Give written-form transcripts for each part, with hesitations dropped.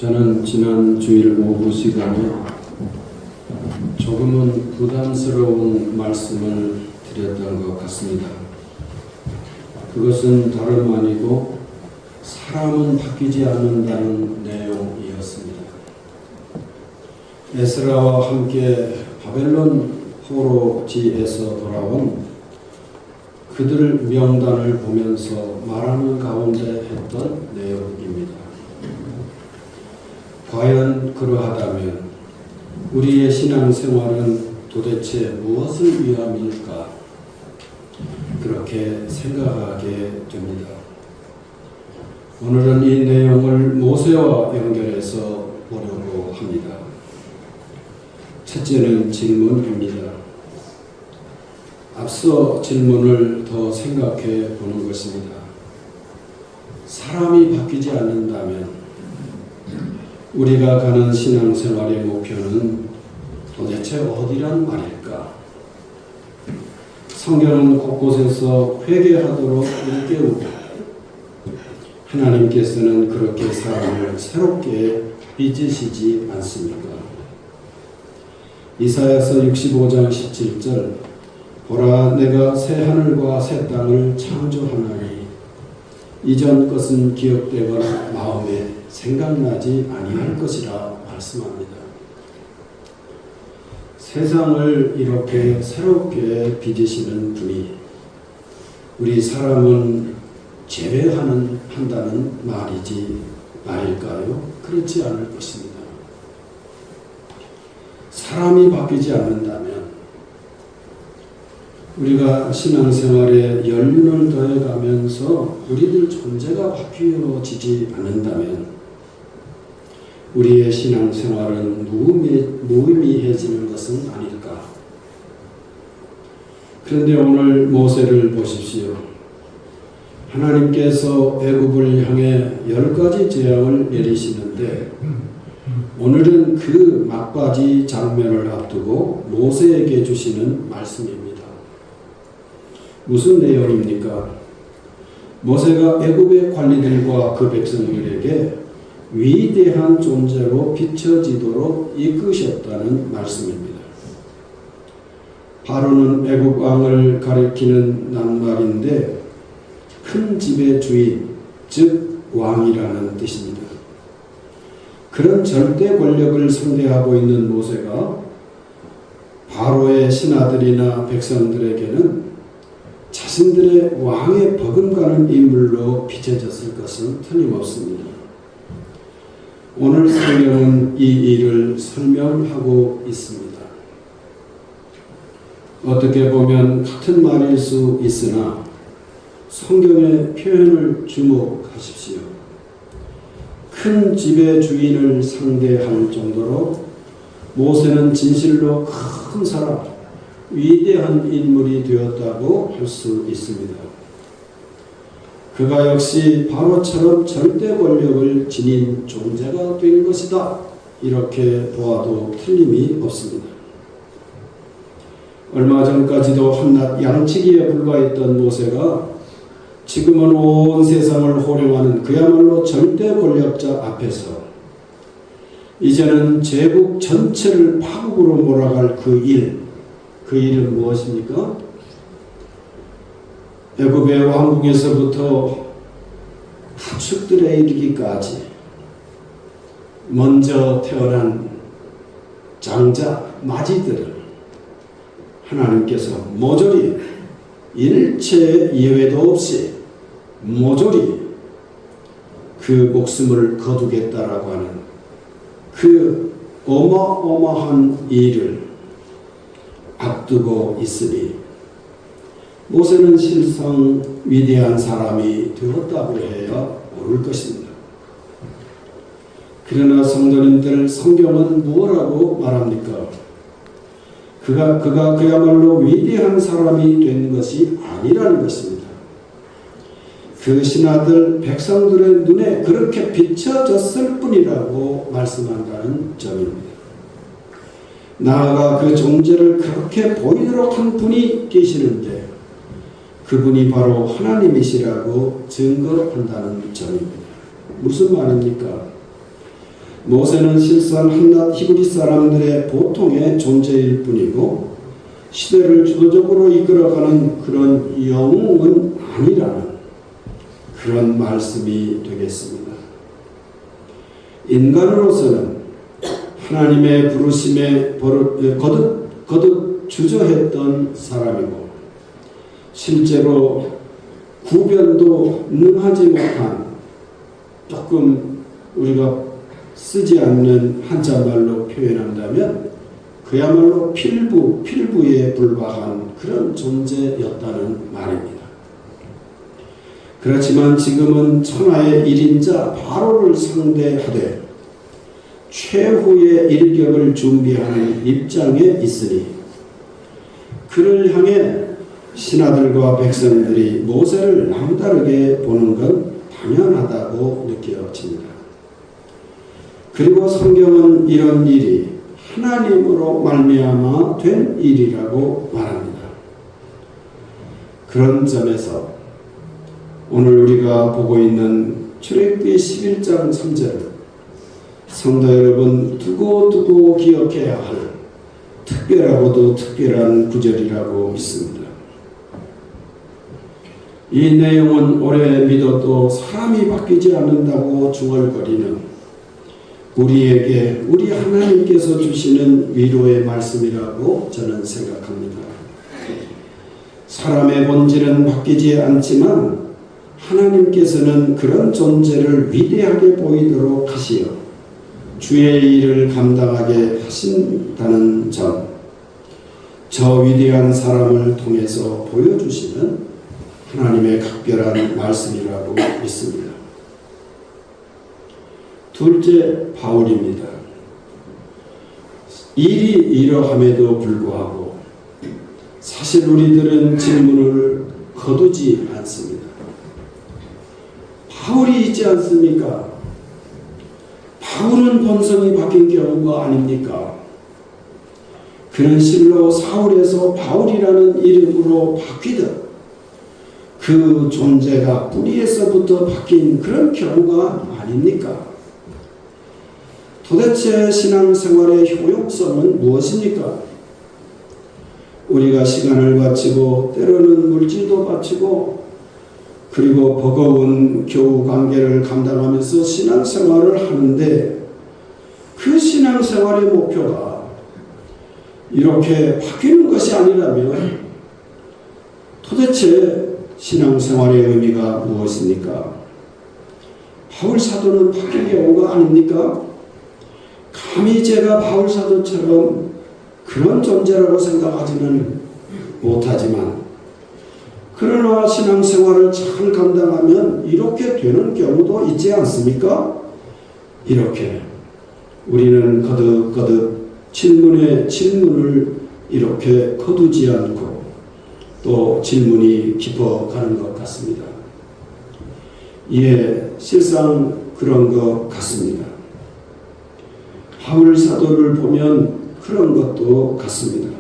저는 지난 주일 오후 시간에 조금은 부담스러운 말씀을 드렸던 것 같습니다. 그것은 다름 아니고 사람은 바뀌지 않는다는 내용이었습니다. 에스라와 함께 바벨론 포로지에서 돌아온 그들 명단을 보면서 말하는 가운데 했던 내용입니다. 과연 그러하다면 우리의 신앙생활은 도대체 무엇을 위함일까? 그렇게 생각하게 됩니다. 오늘은 이 내용을 모세와 연결해서 보려고 합니다. 첫째는 질문입니다. 앞서 질문을 더 생각해 보는 것입니다. 사람이 바뀌지 않는다면 우리가 가는 신앙생활의 목표는 도대체 어디란 말일까? 성경은 곳곳에서 회개하도록 일깨우고 하나님께서는 그렇게 사람을 새롭게 빚으시지 않습니까? 이사야서 65장 17절 보라 내가 새 하늘과 새 땅을 창조하나니 이전 것은 기억되거나 마음에 생각나지 아니할 것이라 말씀합니다. 세상을 이렇게 새롭게 빚으시는 분이 우리 사람은 한다는 말일까요? 그렇지 않을 것입니다. 사람이 바뀌지 않는다면 우리가 신앙생활에 연륜을 더해가면서 우리들 존재가 바뀌어지지 않는다면 우리의 신앙생활은 무의미해지는 것은 아닐까? 그런데 오늘 모세를 보십시오. 하나님께서 애굽을 향해 10가지 재앙을 내리시는데 오늘은 그 막바지 장면을 앞두고 모세에게 주시는 말씀입니다. 무슨 내용입니까? 모세가 애굽의 관리들과 그 백성들에게 위대한 존재로 비춰지도록 이끄셨다는 말씀입니다. 바로는 애굽 왕을 가리키는 낱말인데 큰 집의 주인, 즉 왕이라는 뜻입니다. 그런 절대 권력을 상대하고 있는 모세가 바로의 신하들이나 백성들에게는 자신들의 왕에 버금가는 인물로 비춰졌을 것은 틀림없습니다. 오늘 성경은 이 일을 설명하고 있습니다. 어떻게 보면 같은 말일 수 있으나 성경의 표현을 주목하십시오. 큰 집의 주인을 상대할 정도로 모세는 진실로 큰 사람, 위대한 인물이 되었다고 할 수 있습니다. 그가 역시 바로처럼 절대 권력을 지닌 존재가 될 것이다. 이렇게 보아도 틀림이 없습니다. 얼마 전까지도 한낱 양치기에 불과했던 모세가 지금은 온 세상을 호령하는 그야말로 절대 권력자 앞에서 이제는 제국 전체를 파국으로 몰아갈 그 일은 무엇입니까? 애굽의 왕궁에서부터 가축들에 이르기까지 먼저 태어난 장자 마지들을 하나님께서 모조리 일체 예외도 없이 모조리 그 목숨을 거두겠다라고 하는 그 어마어마한 일을 앞두고 있으니 모세는 실상 위대한 사람이 되었다고 해야 옳을 것입니다. 그러나 성도님들, 성경은 무엇라고 말합니까? 그가 그야말로 위대한 사람이 된 것이 아니라는 것입니다. 그 신하들 백성들의 눈에 그렇게 비춰졌을 뿐이라고 말씀한다는 점입니다. 나아가 그 존재를 그렇게 보이도록 한 분이 계시는데 그분이 바로 하나님이시라고 증거한다는 점입니다. 무슨 말입니까? 모세는 실상 한낱 히브리 사람들의 보통의 존재일 뿐이고 시대를 주도적으로 이끌어가는 그런 영웅은 아니라는 그런 말씀이 되겠습니다. 인간으로서는 하나님의 부르심에 거듭 주저했던 사람이고 실제로 구별도 능하지 못한 조금 우리가 쓰지 않는 한자말로 표현한다면 그야말로 필부에 불과한 그런 존재였다는 말입니다. 그렇지만 지금은 천하의 1인자 바로를 상대하되 최후의 일격을 준비하는 입장에 있으니 그를 향해 신하들과 백성들이 모세를 남다르게 보는 건 당연하다고 느껴집니다. 그리고 성경은 이런 일이 하나님으로 말미암아 된 일이라고 말합니다. 그런 점에서 오늘 우리가 보고 있는 출애굽기 11장 3절 성도 여러분 두고두고 기억해야 할 특별하고도 특별한 구절이라고 믿습니다. 이 내용은 오래 믿어도 사람이 바뀌지 않는다고 중얼거리는 우리에게 우리 하나님께서 주시는 위로의 말씀이라고 저는 생각합니다. 사람의 본질은 바뀌지 않지만 하나님께서는 그런 존재를 위대하게 보이도록 하시어 주의 일을 감당하게 하신다는 점, 저 위대한 사람을 통해서 보여주시는 하나님의 각별한 말씀이라고 믿습니다. 둘째, 바울입니다. 일이 이러함에도 불구하고 사실 우리들은 질문을 거두지 않습니다. 바울이 있지 않습니까? 바울은 본성이 바뀐 경우가 아닙니까? 그는 실로 사울에서 바울이라는 이름으로 바뀌듯 그 존재가 뿌리에서부터 바뀐 그런 경우가 아닙니까? 도대체 신앙생활의 효용성은 무엇입니까? 우리가 시간을 바치고 때로는 물질도 바치고 그리고 버거운 교우 관계를 감당하면서 신앙생활을 하는데 그 신앙생활의 목표가 이렇게 바뀌는 것이 아니라면 도대체 신앙생활의 의미가 무엇입니까? 바울 사도는 바뀐 경우가 아닙니까? 감히 제가 바울 사도처럼 그런 존재라고 생각하지는 못하지만 그러나 신앙생활을 잘 감당하면 이렇게 되는 경우도 있지 않습니까? 이렇게 우리는 거듭거듭 질문을 이렇게 거두지 않고 또 질문이 깊어가는 것 같습니다. 예, 실상 그런 것 같습니다. 바울 사도를 보면 그런 것도 같습니다.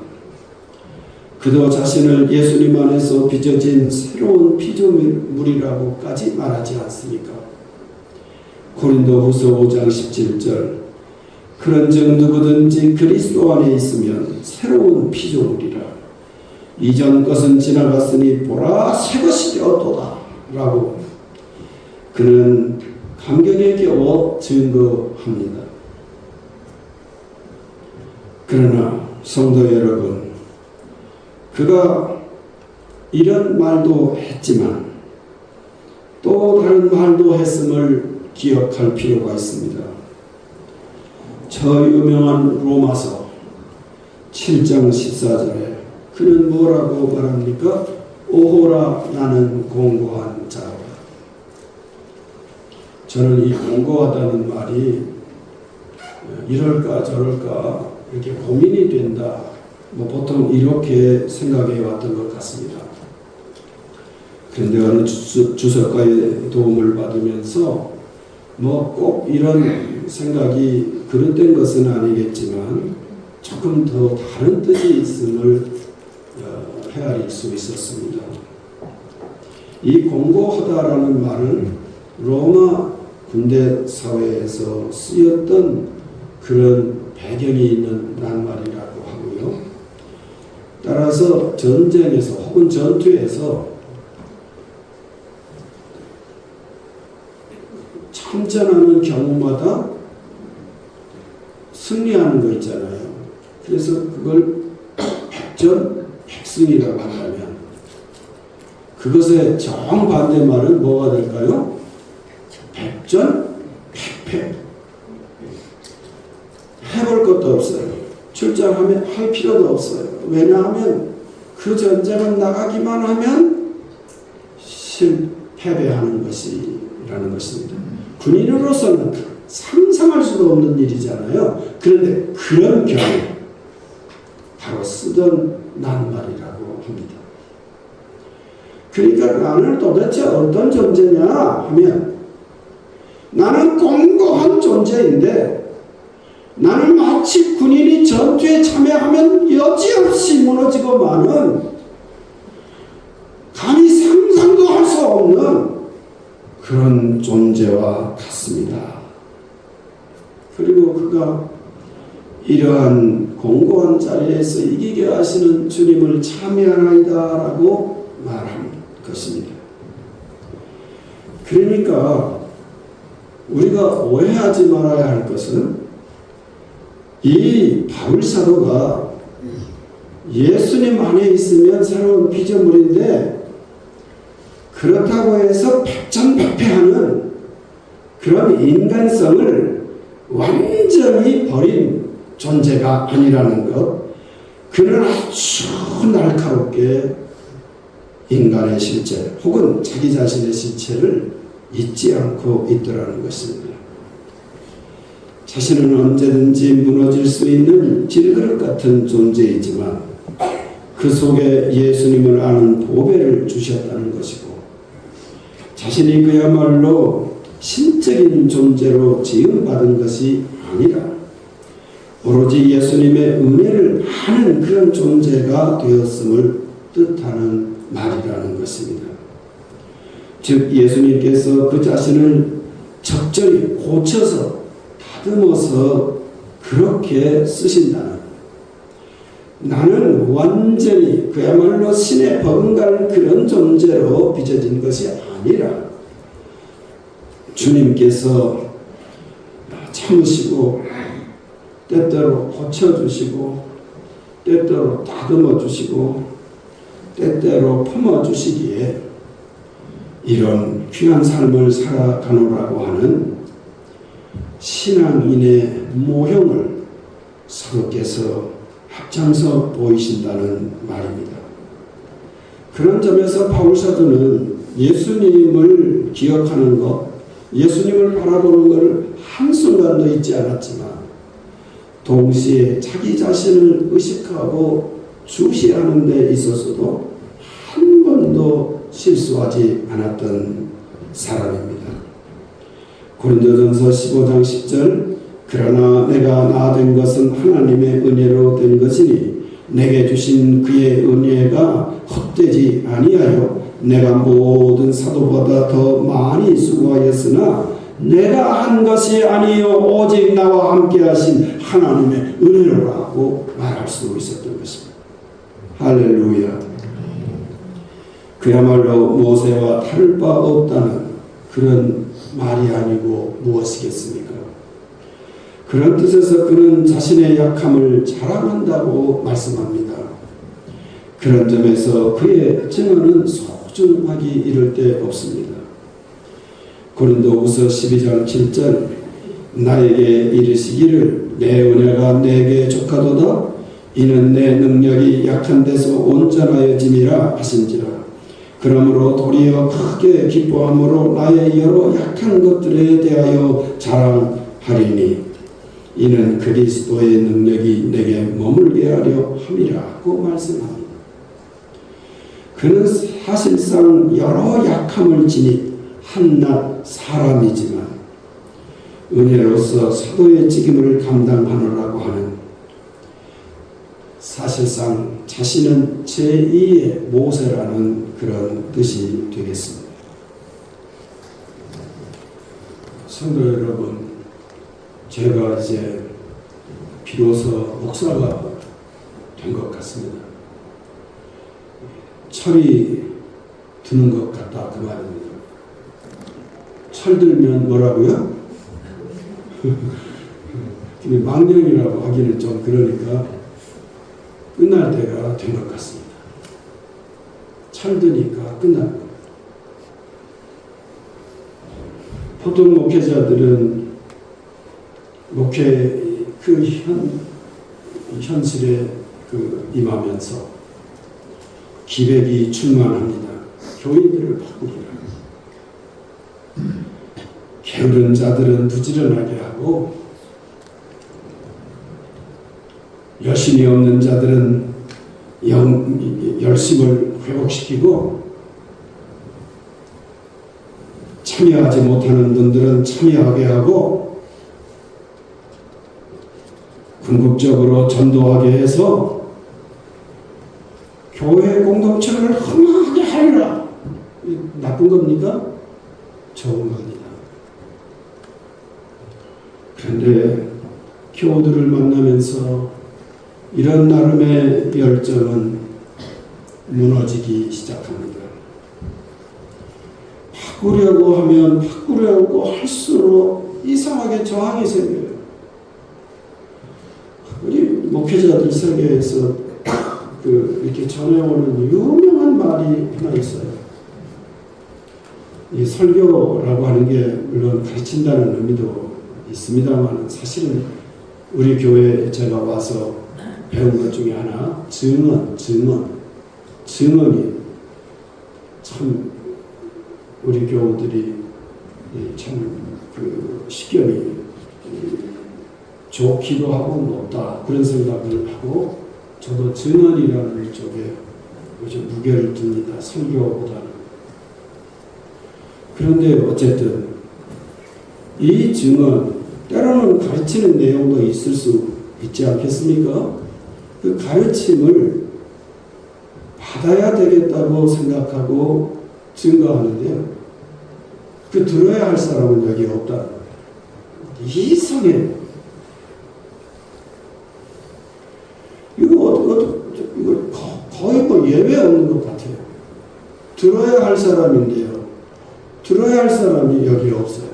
그도 자신을 예수님 안에서 빚어진 새로운 피조물이라고까지 말하지 않습니까? 고린도후서 5장 17절 그런즉 누구든지 그리스도 안에 있으면 새로운 피조물이라 이전 것은 지나갔으니 보라 새 것이 되었도다 라고 그는 감격에 겨워 증거합니다. 그러나 성도 여러분, 그가 이런 말도 했지만 또 다른 말도 했음을 기억할 필요가 있습니다. 저 유명한 로마서 7장 14절에 그는 뭐라고 말합니까? 오호라 나는 공고한 자라. 저는 이 공고하다는 말이 이럴까 저럴까 이렇게 고민이 된다. 보통 이렇게 생각해 왔던 것 같습니다. 그런데 어느 주석가의 도움을 받으면서 꼭 이런 생각이 그릇된 것은 아니겠지만 조금 더 다른 뜻이 있음을 헤아릴 수 있었습니다. 이 공고하다라는 말은 로마 군대 사회에서 쓰였던 그런 배경이 있는 낱말이라고 하고요. 따라서 전쟁에서 혹은 전투에서 참전하는 경우마다 승리하는 거 있잖아요. 그래서 그걸 백전백승이라고 한다면 그것의 정반대 말은 뭐가 될까요? 백전백패. 해볼 것도 없어요. 출장하면 할 필요도 없어요. 왜냐하면 그 전쟁은 나가기만 하면 패배하는 것이라는 것입니다. 군인으로서는 상상할 수도 없는 일이잖아요. 그런데 그런 경우 바로 쓰던 낱말이라고 합니다. 그러니까 나는 도대체 어떤 존재냐 하면 나는 공고한 존재인데 나는 마치 군인이 전투에 참여하면 여지없이 무너지고 마는 감히 상상도 할 수 없는 그런 존재와 같습니다. 그리고 그가 이러한 공고한 자리에서 이기게 하시는 주님을 참여하나이다라고 말한 것입니다. 그러니까 우리가 오해하지 말아야 할 것은 이 바울 사도가 예수님 안에 있으면 새로운 피조물인데 그렇다고 해서 백전백패하는 그런 인간성을 완전히 버린 존재가 아니라는 것. 그는 아주 날카롭게 인간의 실체 혹은 자기 자신의 실체를 잊지 않고 있더라는 것입니다. 자신은 언제든지 무너질 수 있는 질그릇 같은 존재이지만 그 속에 예수님을 아는 보배를 주셨다는 것이고 자신이 그야말로 신적인 존재로 지음받은 것이 아니라 오로지 예수님의 은혜를 아는 그런 존재가 되었음을 뜻하는 말이라는 것입니다. 즉 예수님께서 그 자신을 적절히 고쳐서 다듬어서 그렇게 쓰신다는 나는 완전히 그야말로 신에 버금갈 그런 존재로 빚어진 것이 아니라 주님께서 참으시고 때때로 고쳐주시고 때때로 다듬어주시고 때때로 품어주시기에 이런 귀한 삶을 살아가노라고 하는 신앙인의 모형을 사도께서 합장서 보이신다는 말입니다. 그런 점에서 바울 사도는 예수님을 기억하는 것, 예수님을 바라보는 것을 한순간도 잊지 않았지만 동시에 자기 자신을 의식하고 주시하는 데 있어서도 한 번도 실수하지 않았던 사람입니다. 고린도전서 15장 10절 그러나 내가 나된 것은 하나님의 은혜로 된 것이니 내게 주신 그의 은혜가 헛되지 아니하여 내가 모든 사도보다 더 많이 수고하였으나 내가 한 것이 아니요 오직 나와 함께 하신 하나님의 은혜로라고 말할 수 있었던 것입니다. 할렐루야. 그야말로 모세와 다를 바 없다는 그런 말이 아니고 무엇이겠습니까? 그런 뜻에서 그는 자신의 약함을 자랑한다고 말씀합니다. 그런 점에서 그의 증언은 소중하기 이를 데 없습니다. 고린도후서 12장 7절 나에게 이르시기를 내 은혜가 내게 족하도다 이는 내 능력이 약한 데서 온전하여짐이라 하신지라. 그러므로 도리어 크게 기뻐함으로 나의 여러 약한 것들에 대하여 자랑하리니 이는 그리스도의 능력이 내게 머물게 하려 함이라고 말씀합니다. 그는 사실상 여러 약함을 지닌 한낱 사람이지만 은혜로서 사도의 직임을 감당하느라고 하는 사실상 자신은 제2의 모세라는 그런 뜻이 되겠습니다. 성도 여러분, 제가 이제 비로소 목사가 된 것 같습니다. 철이 드는 것 같다, 그 말입니다. 철 들면 뭐라고요? 망령이라고 하기는 좀 그러니까 끝날 때가 된 것 같습니다. 철 드니까 끝날 것. 보통 목회자들은 목회 그 현실에 임하면서 기백이 충만합니다. 교인들을 바꾸리라. 게으른 자들은 부지런하게 하고 열심히 없는 자들은 열심을 회복시키고 참여하지 못하는 분들은 참여하게 하고 궁극적으로 전도하게 해서 교회 공동체를 흥하게 하리라. 나쁜 겁니까? 좋은 겁니다. 그런데 교우들을 만나면서 이런 나름의 열정은 무너지기 시작합니다. 바꾸려고 하면 바꾸려고 할수록 이상하게 저항이 생겨요. 우리 목회자들 세계에서 이렇게 전해오는 유명한 말이 하나 있어요. 이 설교라고 하는 게 물론 가르친다는 의미도 있습니다만 사실은 우리 교회에 제가 와서 배운 것 중에 하나 증언이 참 우리 교우들이 참 식견이 좋기도 하고 높다 그런 생각을 하고 저도 증언이라는 쪽에 좀 무게를 둡니다. 설교보다는. 그런데 어쨌든 이 증언 때로는 가르치는 내용도 있을 수 있지 않겠습니까? 그 가르침을 받아야 되겠다고 생각하고 증거하는데요. 그 들어야 할 사람은 여기 없다. 이상해요. 이거 거의 뭐 예외 없는 것 같아요. 들어야 할 사람인데요. 들어야 할 사람이 여기 없어요.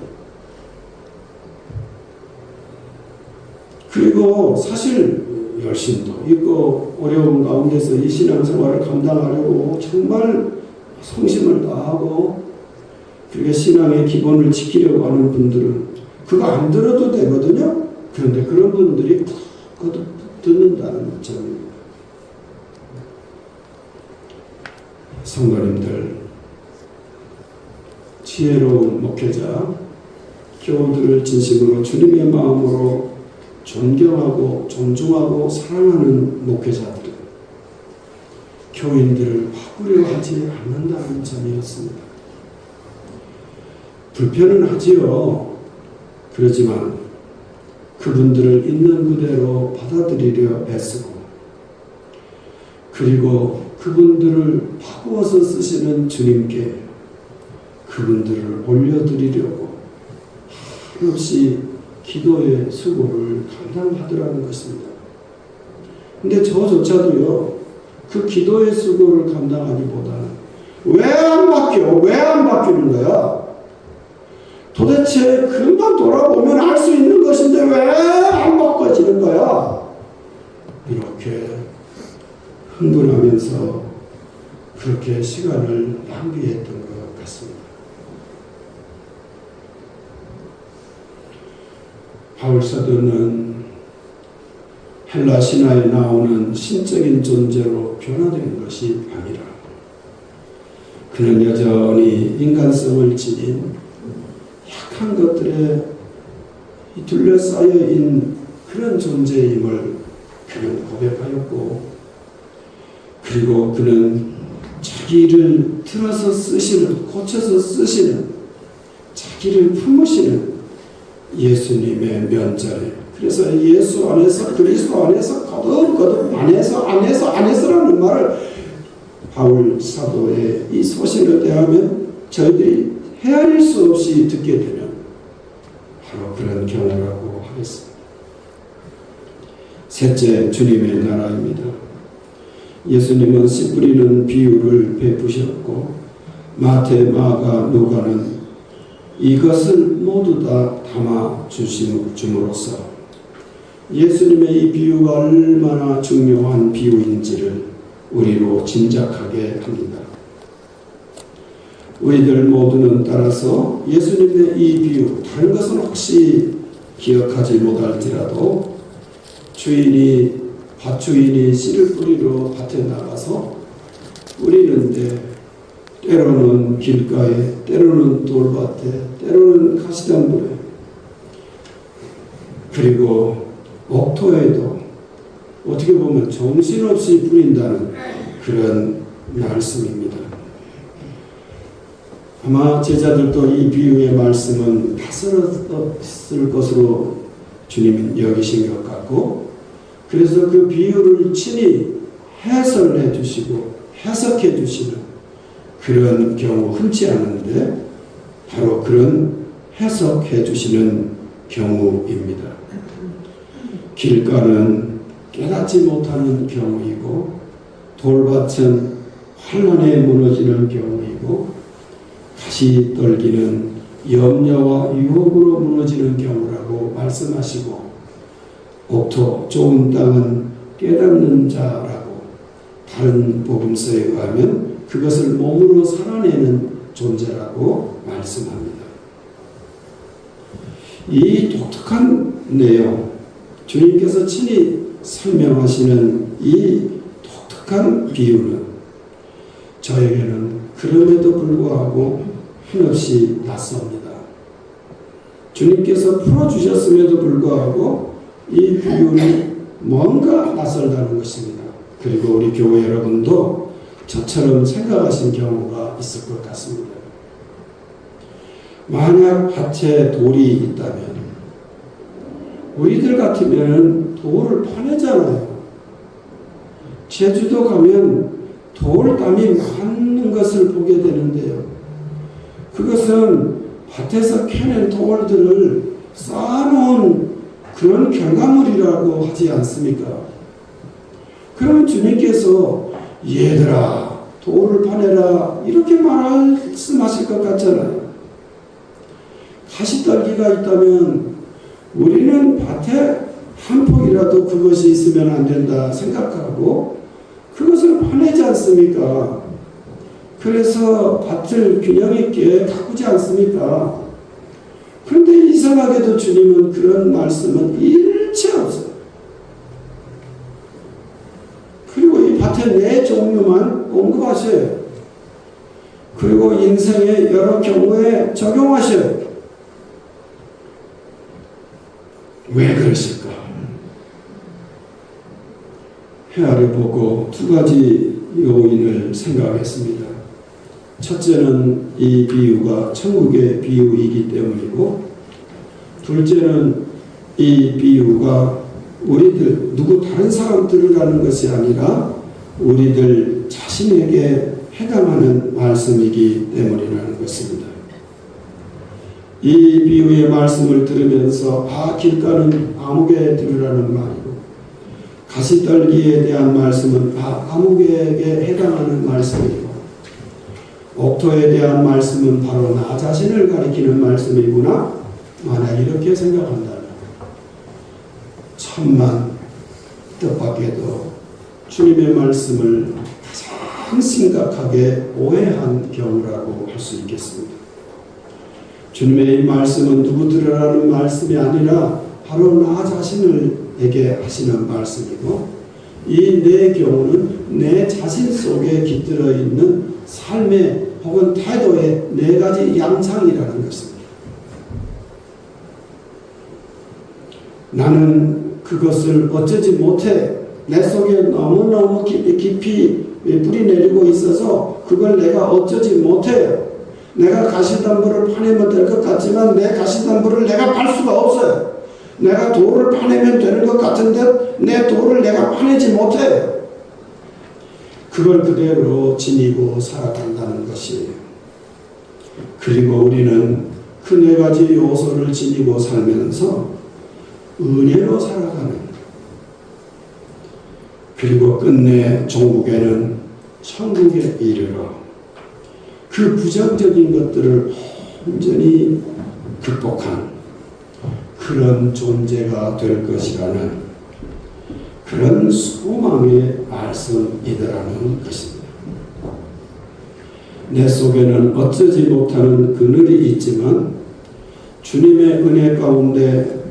그리고 사실 열심도 있고 어려운 가운데서 이 신앙생활을 감당하려고 정말 성심을 다하고 그리고 신앙의 기본을 지키려고 하는 분들은 그거 안 들어도 되거든요. 그런데 그런 분들이 그것도 듣는다는 점입니다. 성도님들, 지혜로운 목회자, 교우들을 진심으로 주님의 마음으로 존경하고 존중하고 사랑하는 목회자들은 교인들을 바꾸려 하지 않는다는 점이었습니다. 불편은 하지요. 그렇지만 그분들을 있는 그대로 받아들이려 애쓰고 그리고 그분들을 바꾸어서 쓰시는 주님께 그분들을 올려드리려고 한없이 기도의 수고를 감당하더라는 것입니다. 근데 저조차도요, 그 기도의 수고를 감당하기보다는 왜 안 바뀌어? 왜 안 바뀌는 거야? 도대체 금방 돌아보면 할 수 있는 것인데 왜 안 바꿔지는 거야? 이렇게 흥분하면서 그렇게 시간을 낭비했던 것 같습니다. 바울 사도는 헬라 신화에 나오는 신적인 존재로 변화된 것이 아니라 그는 여전히 인간성을 지닌 약한 것들에 둘러싸여 있는 그런 존재임을 그는 고백하였고 그리고 그는 자기를 틀어서 쓰시는 고쳐서 쓰시는 자기를 품으시는 예수님의 면전에 그래서 예수 안에서 그리스도 안에서 거듭 안에서라는 말을 바울 사도의 이 소신을 대하면 저희들이 헤아릴 수 없이 듣게 되면 그런 경우라고 하겠습니다. 셋째, 주님의 나라입니다. 예수님은 씨 뿌리는 비유를 베푸셨고 마태, 마가, 누가는 이것을 모두 다 담아 주심으로써 예수님의 이 비유가 얼마나 중요한 비유인지를 우리로 짐작하게 합니다. 우리들 모두는 따라서 예수님의 이 비유, 다른 것은 혹시 기억하지 못할지라도 밭주인이 씨를 뿌리러 밭에 나가서 뿌리는데 때로는 길가에, 때로는 돌밭에, 때로는 가시덤불에, 그리고 옥토에도 어떻게 보면 정신없이 뿌린다는 그런 말씀입니다. 아마 제자들도 이 비유의 말씀은 낯설었을 것으로 주님은 여기신 것 같고, 그래서 그 비유를 친히 해설해 주시고 해석해 주시는 그런 경우 흔치 않은데 바로 그런 해석해 주시는 경우입니다. 길가는 깨닫지 못하는 경우이고 돌밭은 환난에 무너지는 경우이고 가시떨기는 염려와 유혹으로 무너지는 경우라고 말씀하시고 옥토 좋은 땅은 깨닫는 자라고 다른 복음서에 의하면 그것을 몸으로 살아내는 존재라고 말씀합니다. 이 독특한 내용, 주님께서 친히 설명하시는 이 독특한 비유는 저에게는 그럼에도 불구하고 한없이 낯섭니다. 주님께서 풀어주셨음에도 불구하고 이 비유는 뭔가 낯설다는 것입니다. 그리고 우리 교회 여러분도 저처럼 생각하신 경우가 있을 것 같습니다. 만약 밭에 돌이 있다면 우리들 같으면 돌을 파내잖아요. 제주도 가면 돌담이 많은 것을 보게 되는데요. 그것은 밭에서 캐낸 돌들을 쌓아놓은 그런 결과물이라고 하지 않습니까? 그러면 주님께서 얘들아 돌을 파내라 이렇게 말씀하실 것 같잖아요. 가시떨기가 있다면 우리는 밭에 한 폭이라도 그것이 있으면 안 된다 생각하고 그것을 파내지 않습니까? 그래서 밭을 균형 있게 가꾸지 않습니까? 그런데 이상하게도 주님은 그런 말씀은 일체 없어요. 그리고 이 밭의 네 종류만 언급하셔요. 그리고 인생의 여러 경우에 적용하셔요. 왜 그러실까? 헤아려 보고 두 가지 요인을 생각했습니다. 첫째는 이 비유가 천국의 비유이기 때문이고, 둘째는 이 비유가 우리들 누구 다른 사람들을 하는 것이 아니라 우리들 자신에게 해당하는 말씀이기 때문이라는 것입니다. 이 비유의 말씀을 들으면서 길가는 아무개 들으라는 말이고 가시떨기에 대한 말씀은 아무개에게 해당하는 말씀이고 옥토에 대한 말씀은 바로 나 자신을 가리키는 말씀이구나. 만약 이렇게 생각한다면 천만 뜻밖에도 주님의 말씀을 가장 심각하게 오해한 경우라고 할 수 있겠습니다. 주님의 이 말씀은 누구 들으라는 말씀이 아니라 바로 나 자신에게 하시는 말씀이고 이 내 경우는 내 자신 속에 깃들어 있는 삶의 혹은 태도의 네 가지 양상이라는 것입니다. 나는 그것을 어쩌지 못해 내 속에 너무너무 깊이 뿌리내리고 있어서 그걸 내가 어쩌지 못해요. 내가 가시덤불을 파내면 될 것 같지만 내 가시덤불을 내가 팔 수가 없어요. 내가 돌을 파내면 되는 것 같은데 내 돌을 내가 파내지 못해요. 그걸 그대로 지니고 살아간다는 것이에요. 그리고 우리는 그 네 가지 요소를 지니고 살면서 은혜로 살아가는, 그리고 끝내 종국에는 천국에 이르러 그 부정적인 것들을 온전히 극복한 그런 존재가 될 것이라는 그런 소망의 말씀이더라는 것입니다. 내 속에는 어쩌지 못하는 그늘이 있지만 주님의 은혜 가운데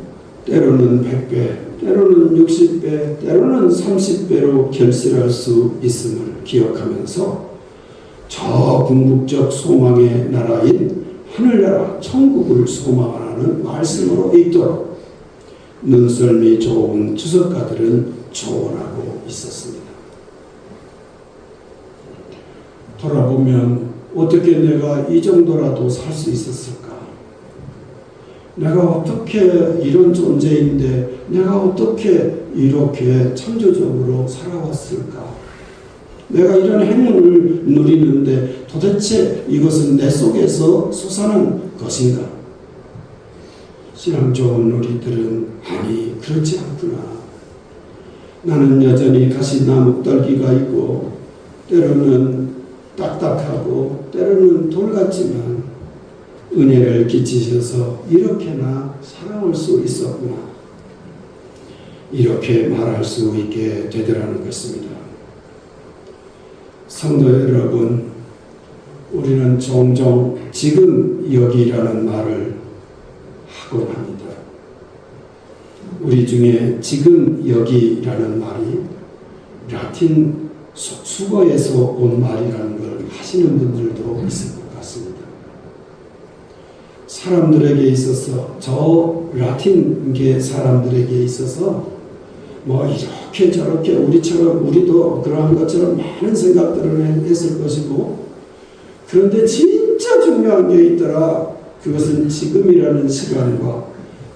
때로는 100배, 때로는 60배, 때로는 30배로 결실할 수 있음을 기억하면서 저 궁극적 소망의 나라인 하늘나라 천국을 소망하는 말씀으로 읽도록 눈썰미 좋은 주석가들은 조언하고 있었습니다. 돌아보면 어떻게 내가 이 정도라도 살 수 있었을까? 내가 어떻게 이런 존재인데 내가 어떻게 이렇게 창조적으로 살아왔을까? 내가 이런 행운을 누리는데 도대체 이것은 내 속에서 솟아난 것인가? 신앙 좋은 우리들은 아니, 그렇지 않구나. 나는 여전히 가시나 목덜기가 있고 때로는 딱딱하고 때로는 돌 같지만 은혜를 끼치셔서 이렇게나 살아올 수 있었구나. 이렇게 말할 수 있게 되더라는 것입니다. 성도 여러분, 우리는 종종 지금 여기라는 말을 하곤 합니다. 우리 중에 지금 여기라는 말이 라틴 수거에서 온 말이라는 걸 하시는 분들도 있을 것 같습니다. 사람들에게 있어서, 저 라틴계 사람들에게 있어서 뭐 이렇게 저렇게 우리처럼, 우리도 그러한 것처럼 많은 생각들을 했을 것이고, 그런데 진짜 중요한 게 있더라. 그것은 지금이라는 시간과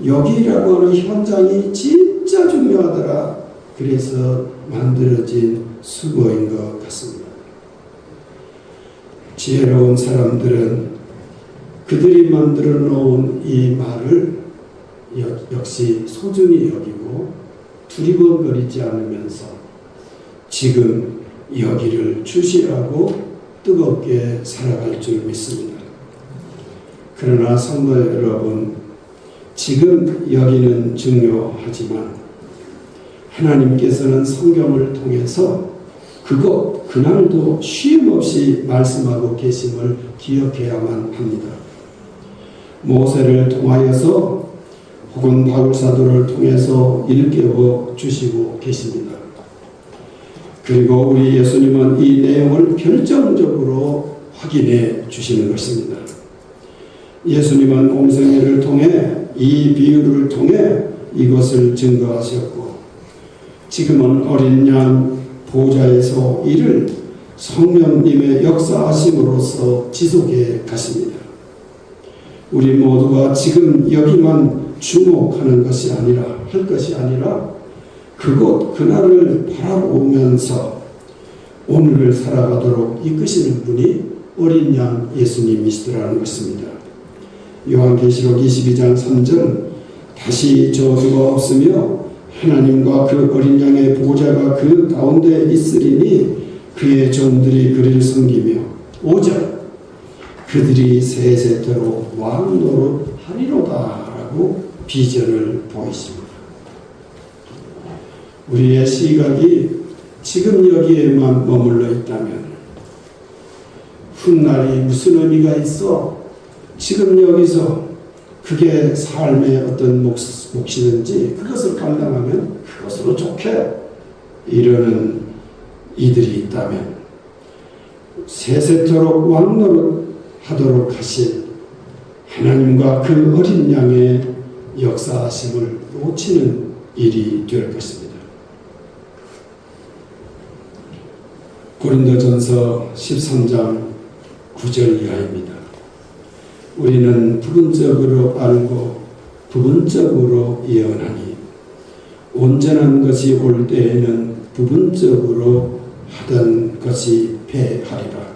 여기라고 하는 현장이 진짜 중요하더라. 그래서 만들어진 수고인 것 같습니다. 지혜로운 사람들은 그들이 만들어 놓은 이 말을 역시 소중히 여기고 두리번거리지 않으면서 지금 여기를 주시라고 뜨겁게 살아갈 줄 믿습니다. 그러나 성도 여러분, 지금 여기는 중요하지만 하나님께서는 성경을 통해서 그것, 그날도 쉼없이 말씀하고 계심을 기억해야만 합니다. 모세를 통하여서 혹은 바울사도를 통해서 일깨워 주시고 계십니다. 그리고 우리 예수님은 이 내용을 결정적으로 확인해 주시는 것입니다. 예수님은 옹성회를 통해 이 비유를 통해 이것을 증거하셨고, 지금은 어린 양 보좌에서 이를 성령님의 역사하심으로써 지속해 가십니다. 우리 모두가 지금 여기만 주목하는 것이 아니라, 할 것이 아니라 그곳 그날을 바라보면서 오늘을 살아가도록 이끄시는 분이 어린 양 예수님이시더라는 것입니다. 요한계시록 22장 3절, 다시 저주가 없으며 하나님과 그 어린 양의 보좌가 그 가운데 있으리니 그의 종들이 그를 섬기며 5절, 그들이 세세토록 왕 노릇하리로다 라고 비전을 보이십니다. 우리의 시각이 지금 여기에만 머물러 있다면 훗날이 무슨 의미가 있어? 지금 여기서 그게 삶의 어떤 몫이든지 그것을 감당하면 그것으로 좋게 이러는 이들이 있다면 세세토록 왕노릇 하도록 하신 하나님과 그 어린 양의 역사하심을 놓치는 일이 될 것입니다. 고린도전서 13장 9절 이하입니다. 우리는 부분적으로 알고 부분적으로 예언하니 온전한 것이 올 때에는 부분적으로 하던 것이 패하리라.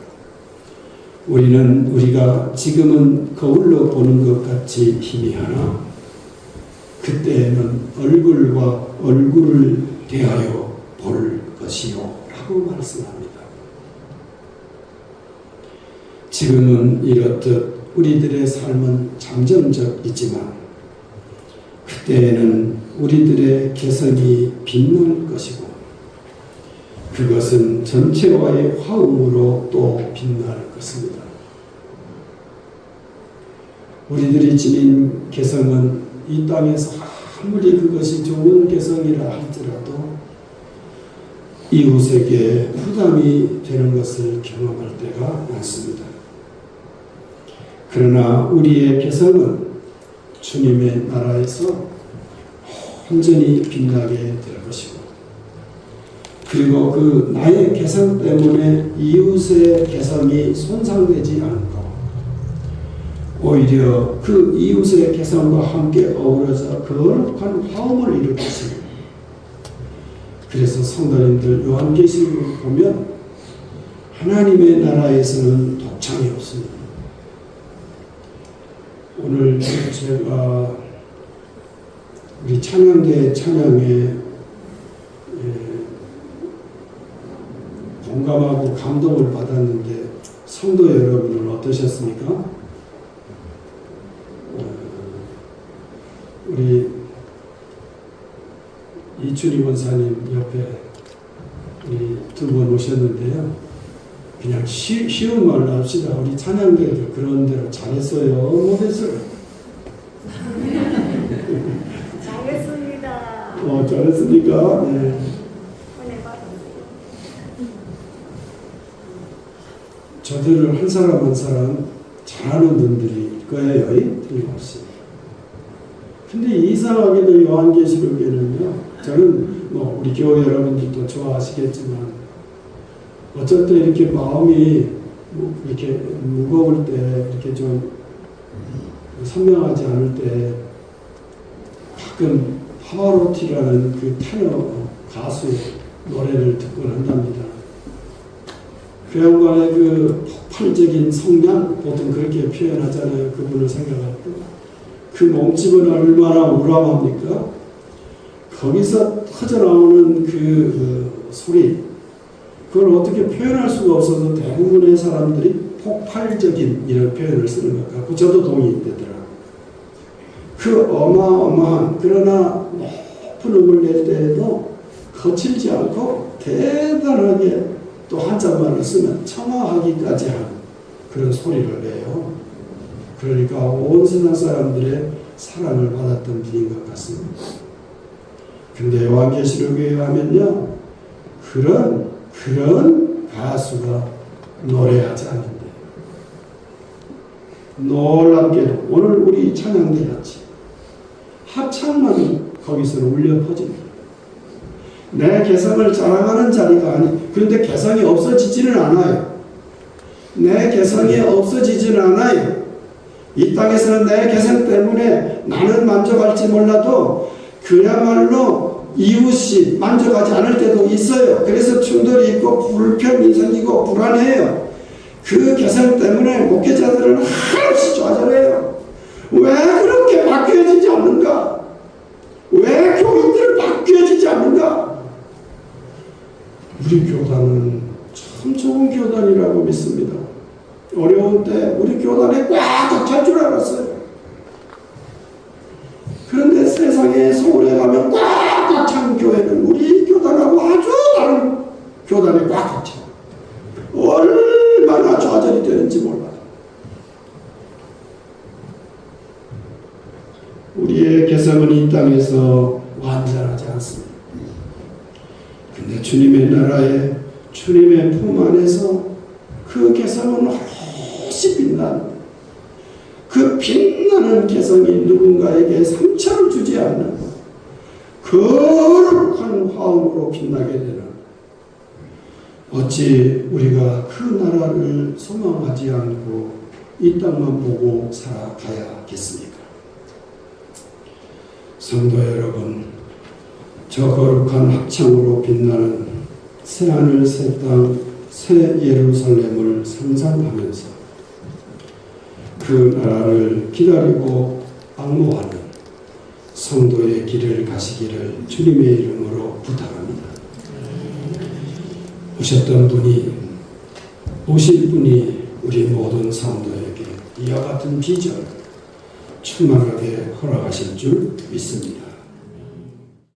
우리는 우리가 지금은 거울로 보는 것 같이 희미하나 그때에는 얼굴과 얼굴을 대하여 볼 것이요 라고 말씀합니다. 지금은 이렇듯 우리들의 삶은 잠정적이지만 그때에는 우리들의 개성이 빛날 것이고 그것은 전체와의 화음으로 또 빛날 것입니다. 우리들이 지닌 개성은 이 땅에서 아무리 그것이 좋은 개성이라 할지라도 이웃에게 부담이 되는 것을 경험할 때가 많습니다. 그러나 우리의 개성은 주님의 나라에서 온전히 빛나게 될 것이고 그리고 그 나의 개성 때문에 이웃의 개성이 손상되지 않고 오히려 그 이웃의 개성과 함께 어우러져 거룩한 화음을 일으키시고 그래서 성도님들 요한계시록을 보면 하나님의 나라에서는 독창이 없습니다. 오늘 제가 우리 찬양대 찬양에 공감하고 감동을 받았는데 성도 여러분은 어떠셨습니까? 우리 이춘희 권사님 옆에 우리 두 분 오셨는데요. 그냥 쉬운 말로 합시다. 우리 찬양대도 그런 대로 잘했어요? 못했어요? 잘했습니다. 잘했습니까? 네. 저들을 한 사람 한 사람 잘하는 분들일 거예요. 틀림없이. 근데 이상하게도 요한계시록에는요. 저는 우리 교회 여러분들도 좋아하시겠지만 어쩔 때 이렇게 마음이 이렇게 무거울 때 이렇게 좀 선명하지 않을 때 가끔 파바로티라는 그 테너 가수의 노래를 듣곤 한답니다. 그 양반의 그 폭발적인 성량 보통 그렇게 표현하잖아요. 그분을 생각할 때. 그 몸집은 얼마나 우람합니까? 거기서 터져나오는 그 소리 그걸 어떻게 표현할 수가 없어서 대부분의 사람들이 폭발적인 이런 표현을 쓰는 것 같고 저도 동의되더라고요. 그 어마어마한 그러나 높은 음을 낼 때에도 거칠지 않고 대단하게 또 한자말을 쓰면 청아하기까지 한 그런 소리를 내요. 그러니까 온 세상 사람들의 사랑을 받았던 분인 것 같습니다. 근데 요한계시록에 의하면요. 그런 가수가 노래하지 않는데 놀랍게도 오늘 우리 찬양대 같이 합창만 거기서는 울려 퍼집니다. 내 개성을 자랑하는 자리가 그런데 개성이 없어지지는 않아요. 내 개성이 없어지지는 않아요. 이 땅에서는 내 개성 때문에 나는 만족할지 몰라도 그야말로 이웃이 만족하지 않을 때도 있어요. 그래서 충돌이 있고 불편이 생기고 불안해요. 그 개성 때문에 목회자들은 한없이 좌절해요. 왜 그렇게 바뀌어지지 않는가? 왜 교인들은 바뀌어지지 않는가? 우리 교단은 참 좋은 교단이라고 믿습니다. 어려운 때 우리 교단에 꽉 찰 줄 알았어요. 그런데 세상에 서울에 가면 꽉 찬 교회는 우리 교단하고 아주 다른 교단에 꽉 차. 얼마나 좌절이 되는지 몰라요. 우리의 개성은 이 땅에서 완전하지 않습니다. 근데 주님의 나라에 주님의 품 안에서 그 개성은 훨씬 빛나는 그 빛나는 개성이 누군가에게 상처를 주지 않는 거룩한 화음으로 빛나게 되는 어찌 우리가 그 나라를 소망하지 않고 이 땅만 보고 살아가야겠습니까? 성도 여러분, 저 거룩한 합창으로 빛나는 새하늘 새 땅 새 예루살렘을 상상하면서 그 나라를 기다리고 악모하는 성도의 길을 가시기를 주님의 이름으로 부탁합니다. 오셨던 분이, 오실 분이 우리 모든 성도에게 이와 같은 비전 충만하게 허락하실 줄 믿습니다.